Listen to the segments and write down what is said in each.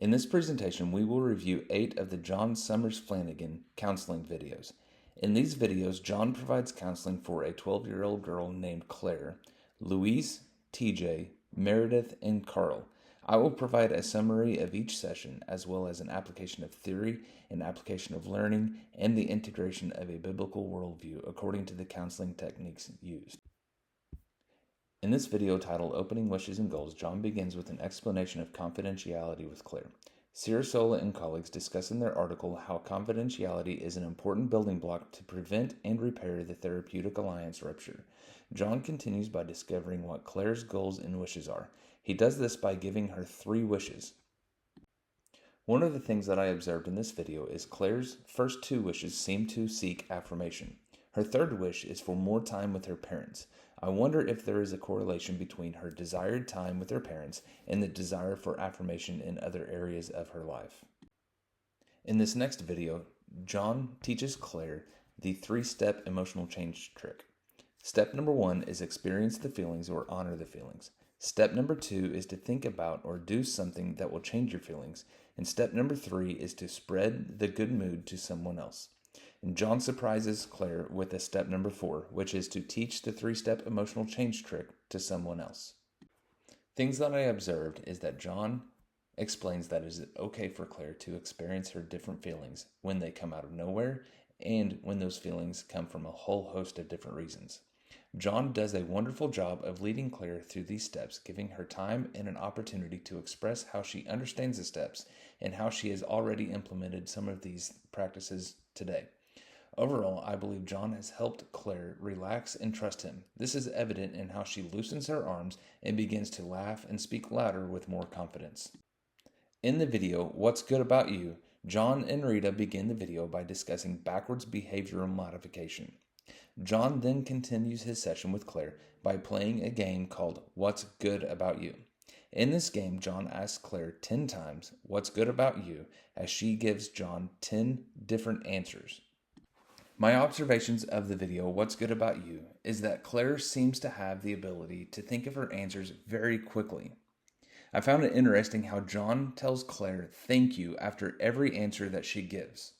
In this presentation, we will review 8 of the John Summers Flanagan counseling videos. In these videos, John provides counseling for a 12-year-old girl named Claire, Louise, TJ, Meredith, and Carl. I will provide a summary of each session, as well as an application of theory, an application of learning, and the integration of a biblical worldview according to the counseling techniques used. In this video titled Opening Wishes and Goals, John begins with an explanation of confidentiality with Claire. Sirasola and colleagues discuss in their article how confidentiality is an important building block to prevent and repair the therapeutic alliance rupture. John continues by discovering what Claire's goals and wishes are. He does this by giving her 3 wishes. One of the things that I observed in this video is Claire's first 2 wishes seem to seek affirmation. Her third wish is for more time with her parents. I wonder if there is a correlation between her desired time with her parents and the desire for affirmation in other areas of her life. In this next video, John teaches Claire the 3-step emotional change trick. Step number 1 is experience the feelings or honor the feelings. Step number 2 is to think about or do something that will change your feelings. And step number 3 is to spread the good mood to someone else. And John surprises Claire with a step number 4, which is to teach the 3-step emotional change trick to someone else. Things that I observed is that John explains that it is okay for Claire to experience her different feelings when they come out of nowhere and when those feelings come from a whole host of different reasons. John does a wonderful job of leading Claire through these steps, giving her time and an opportunity to express how she understands the steps and how she has already implemented some of these practices today. Overall, I believe John has helped Claire relax and trust him. This is evident in how she loosens her arms and begins to laugh and speak louder with more confidence. In the video, What's Good About You?, John and Rita begin the video by discussing backwards behavioral modification. John then continues his session with Claire by playing a game called What's Good About You? In this game, John asks Claire 10 times, What's good about you? As she gives John 10 different answers. My observations of the video, What's Good About You?, is that Claire seems to have the ability to think of her answers very quickly. I found it interesting how John tells Claire thank you after every answer that she gives.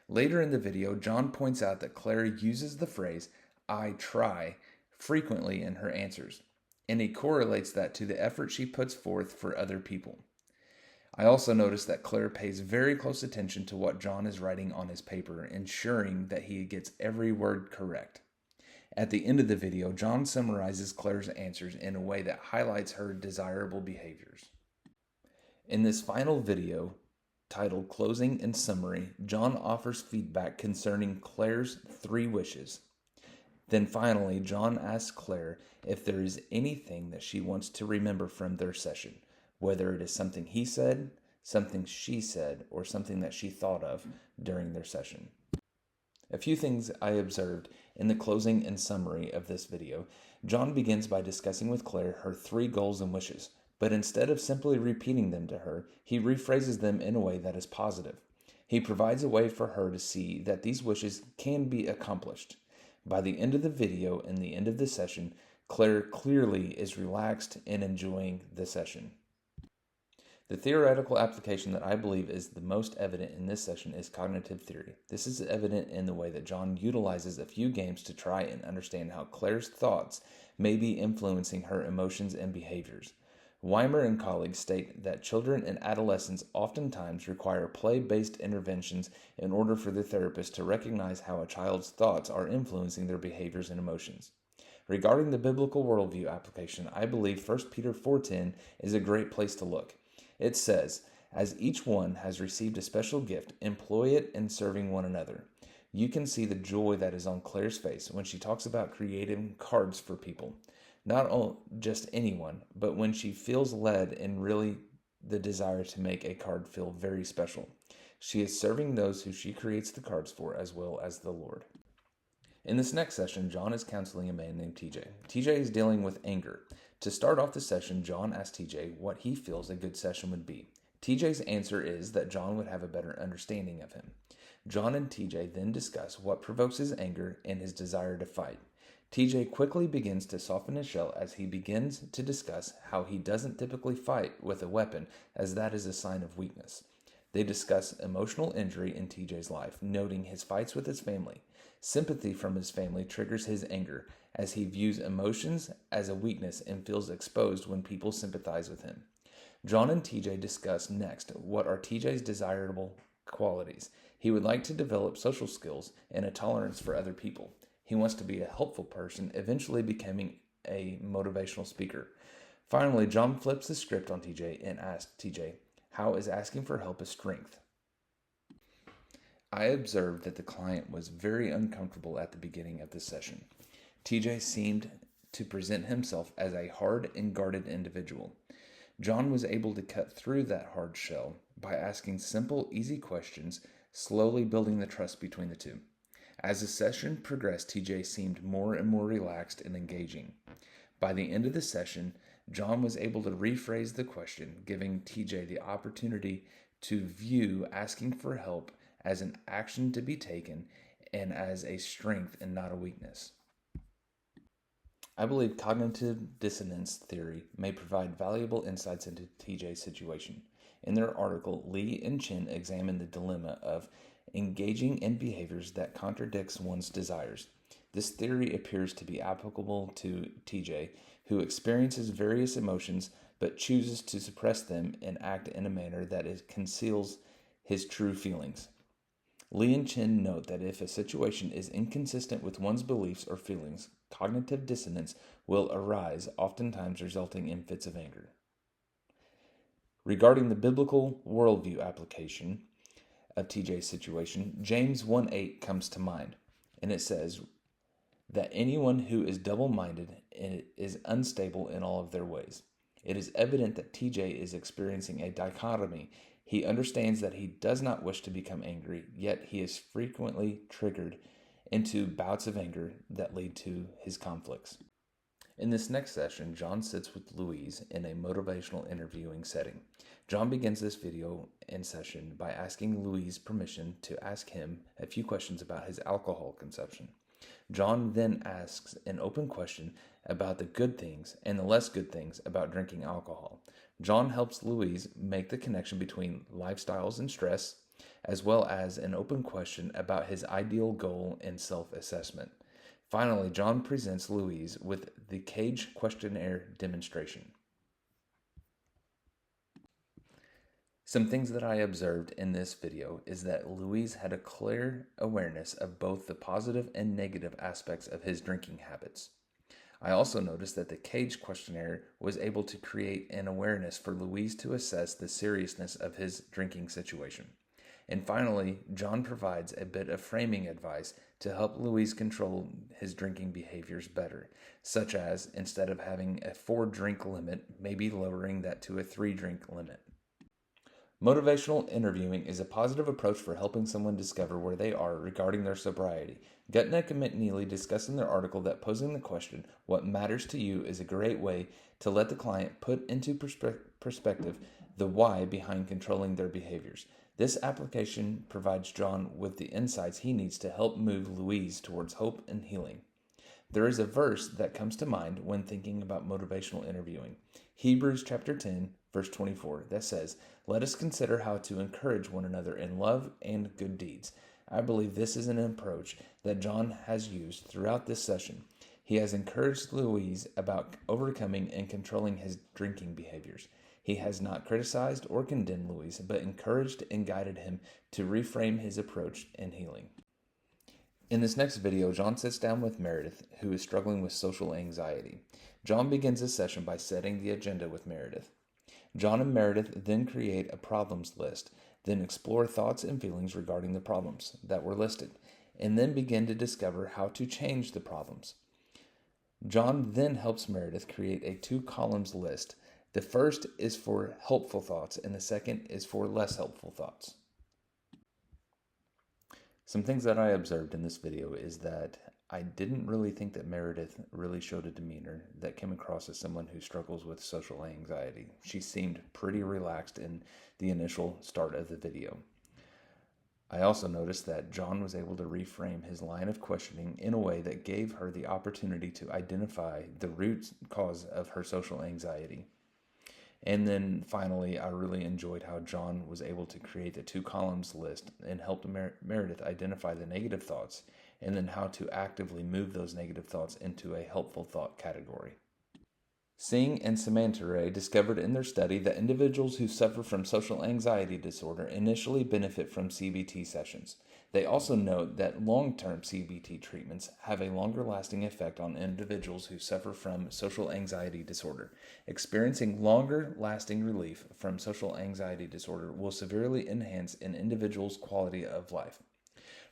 Later in the video, John points out that Claire uses the phrase, I try, frequently in her answers, and he correlates that to the effort she puts forth for other people. I also noticed that Claire pays very close attention to what John is writing on his paper, ensuring that he gets every word correct. At the end of the video, John summarizes Claire's answers in a way that highlights her desirable behaviors. In this final video, titled Closing and Summary, John offers feedback concerning Claire's 3 wishes. Then finally, John asks Claire if there is anything that she wants to remember from their session, whether it is something he said, something she said, or something that she thought of during their session. A few things I observed in the closing and summary of this video. John begins by discussing with Claire her 3 goals and wishes, but instead of simply repeating them to her, he rephrases them in a way that is positive. He provides a way for her to see that these wishes can be accomplished. By the end of the video and the end of the session, Claire clearly is relaxed and enjoying the session. The theoretical application that I believe is the most evident in this session is cognitive theory. This is evident in the way that John utilizes a few games to try and understand how Claire's thoughts may be influencing her emotions and behaviors. Weimer and colleagues state that children and adolescents oftentimes require play-based interventions in order for the therapist to recognize how a child's thoughts are influencing their behaviors and emotions. Regarding the biblical worldview application, I believe 1 Peter 4:10 is a great place to look. It says, as each one has received a special gift, employ it in serving one another. You can see the joy that is on Claire's face when she talks about creating cards for people. Not just anyone, but when she feels led and really the desire to make a card feel very special. She is serving those who she creates the cards for as well as the Lord. In this next session, John is counseling a man named TJ. TJ is dealing with anger. To start off the session, John asks TJ what he feels a good session would be. TJ's answer is that John would have a better understanding of him. John and TJ then discuss what provokes his anger and his desire to fight. TJ quickly begins to soften his shell as he begins to discuss how he doesn't typically fight with a weapon, as that is a sign of weakness. They discuss emotional injury in TJ's life, noting his fights with his family. Sympathy from his family triggers his anger, as he views emotions as a weakness and feels exposed when people sympathize with him. John and TJ discuss next what are TJ's desirable qualities. He would like to develop social skills and a tolerance for other people. He wants to be a helpful person, eventually becoming a motivational speaker. Finally, John flips the script on TJ and asks TJ, how is asking for help a strength? I observed that the client was very uncomfortable at the beginning of the session. TJ seemed to present himself as a hard and guarded individual. John was able to cut through that hard shell by asking simple, easy questions, slowly building the trust between the two. As the session progressed, TJ seemed more and more relaxed and engaging. By the end of the session, John was able to rephrase the question, giving TJ the opportunity to view asking for help as an action to be taken and as a strength and not a weakness. I believe cognitive dissonance theory may provide valuable insights into TJ's situation. In their article, Lee and Chin examine the dilemma of engaging in behaviors that contradicts one's desires. This theory appears to be applicable to TJ, who experiences various emotions but chooses to suppress them and act in a manner that conceals his true feelings. Lee and Chin note that if a situation is inconsistent with one's beliefs or feelings, cognitive dissonance will arise, oftentimes resulting in fits of anger. Regarding the biblical worldview application of TJ's situation, James 1:8 comes to mind, and it says that anyone who is double-minded is unstable in all of their ways. It is evident that TJ is experiencing a dichotomy. He understands that he does not wish to become angry, yet he is frequently triggered into bouts of anger that lead to his conflicts. In this next session, John sits with Louise in a motivational interviewing setting. John begins this video and session by asking Louise permission to ask him a few questions about his alcohol consumption. John then asks an open question about the good things and the less good things about drinking alcohol. John helps Louise make the connection between lifestyles and stress, as well as an open question about his ideal goal and self-assessment. Finally, John presents Louise with the cage questionnaire demonstration. Some things that I observed in this video is that Louise had a clear awareness of both the positive and negative aspects of his drinking habits. I also noticed that the cage questionnaire was able to create an awareness for Louise to assess the seriousness of his drinking situation. And finally, John provides a bit of framing advice to help Louise control his drinking behaviors better, such as instead of having a 4-drink limit, maybe lowering that to a 3-drink limit. Motivational interviewing is a positive approach for helping someone discover where they are regarding their sobriety. Gutnick and McNeely discuss in their article that posing the question, what matters to you, is a great way to let the client put into perspective the why behind controlling their behaviors. This application provides John with the insights he needs to help move Louise towards hope and healing. There is a verse that comes to mind when thinking about motivational interviewing. Hebrews chapter 10, verse 24, that says, "Let us consider how to encourage one another in love and good deeds." I believe this is an approach that John has used throughout this session. He has encouraged Louise about overcoming and controlling his drinking behaviors. He has not criticized or condemned Louise, but encouraged and guided him to reframe his approach in healing. In this next video, John sits down with Meredith, who is struggling with social anxiety. John begins his session by setting the agenda with Meredith. John and Meredith then create a problems list, then explore thoughts and feelings regarding the problems that were listed, and then begin to discover how to change the problems. John then helps Meredith create a 2-columns list. The first is for helpful thoughts, and the second is for less helpful thoughts. Some things that I observed in this video is that I didn't really think that Meredith really showed a demeanor that came across as someone who struggles with social anxiety. She seemed pretty relaxed in the initial start of the video. I also noticed that John was able to reframe his line of questioning in a way that gave her the opportunity to identify the root cause of her social anxiety. And then finally, I really enjoyed how John was able to create the two columns list and helped Meredith identify the negative thoughts and then how to actively move those negative thoughts into a helpful thought category. Singh and Samantha Ray discovered in their study that individuals who suffer from social anxiety disorder initially benefit from CBT sessions. They also note that long-term CBT treatments have a longer-lasting effect on individuals who suffer from social anxiety disorder. Experiencing longer-lasting relief from social anxiety disorder will severely enhance an individual's quality of life.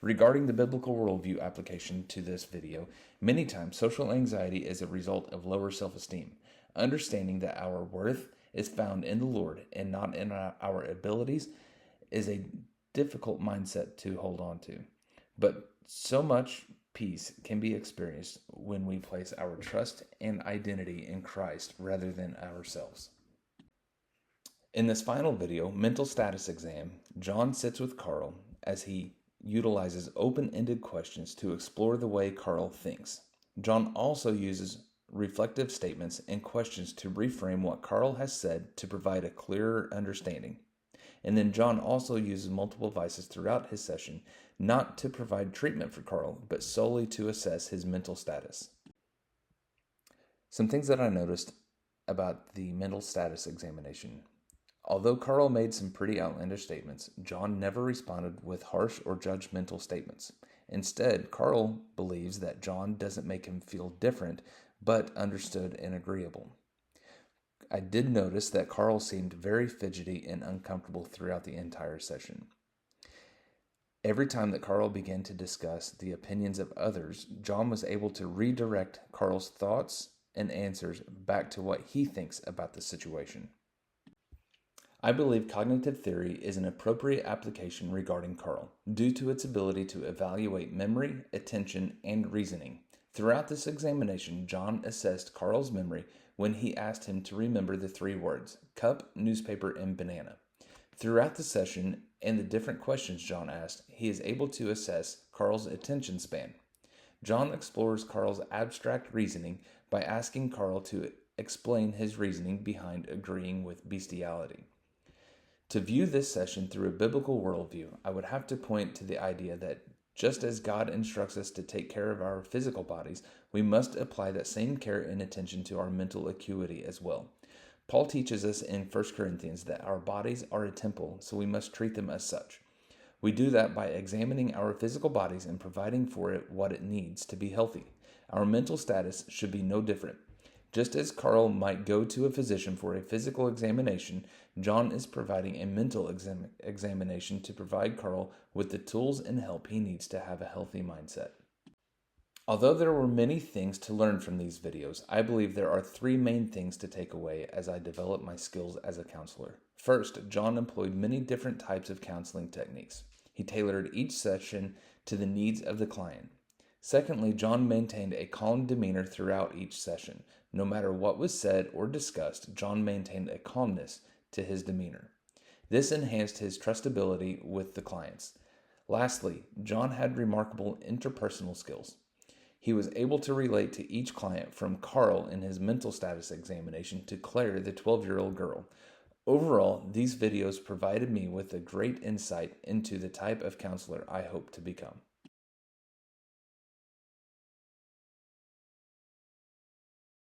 Regarding the biblical worldview application to this video, many times social anxiety is a result of lower self-esteem. Understanding that our worth is found in the Lord and not in our abilities is a difficult mindset to hold on to. But so much peace can be experienced when we place our trust and identity in Christ rather than ourselves. In this final video, mental status exam, John sits with Carl as he utilizes open-ended questions to explore the way Carl thinks. John also uses reflective statements and questions to reframe what Carl has said to provide a clearer understanding. And then John also uses multiple devices throughout his session, not to provide treatment for Carl, but solely to assess his mental status. Some things that I noticed about the mental status examination. Although Carl made some pretty outlandish statements, John never responded with harsh or judgmental statements. Instead, Carl believes that John doesn't make him feel different, but understood and agreeable. I did notice that Carl seemed very fidgety and uncomfortable throughout the entire session. Every time that Carl began to discuss the opinions of others, John was able to redirect Carl's thoughts and answers back to what he thinks about the situation. I believe cognitive theory is an appropriate application regarding Carl, due to its ability to evaluate memory, attention, and reasoning. Throughout this examination, John assessed Carl's memory when he asked him to remember the three words, cup, newspaper, and banana. Throughout the session and the different questions John asked, he is able to assess Carl's attention span. John explores Carl's abstract reasoning by asking Carl to explain his reasoning behind agreeing with bestiality. To view this session through a biblical worldview, I would have to point to the idea that just as God instructs us to take care of our physical bodies, we must apply that same care and attention to our mental acuity as well. Paul teaches us in 1 Corinthians that our bodies are a temple, so we must treat them as such. We do that by examining our physical bodies and providing for it what it needs to be healthy. Our mental status should be no different. Just as Carl might go to a physician for a physical examination, John is providing a mental examination to provide Carl with the tools and help he needs to have a healthy mindset. Although there were many things to learn from these videos, I believe there are three main things to take away as I develop my skills as a counselor. First, John employed many different types of counseling techniques. He tailored each session to the needs of the client. Secondly, John maintained a calm demeanor throughout each session. No matter what was said or discussed, John maintained a calmness to his demeanor. This enhanced his trustability with the clients. Lastly, John had remarkable interpersonal skills. He was able to relate to each client, from Carl in his mental status examination to Claire, the 12-year-old girl. Overall, these videos provided me with a great insight into the type of counselor I hope to become.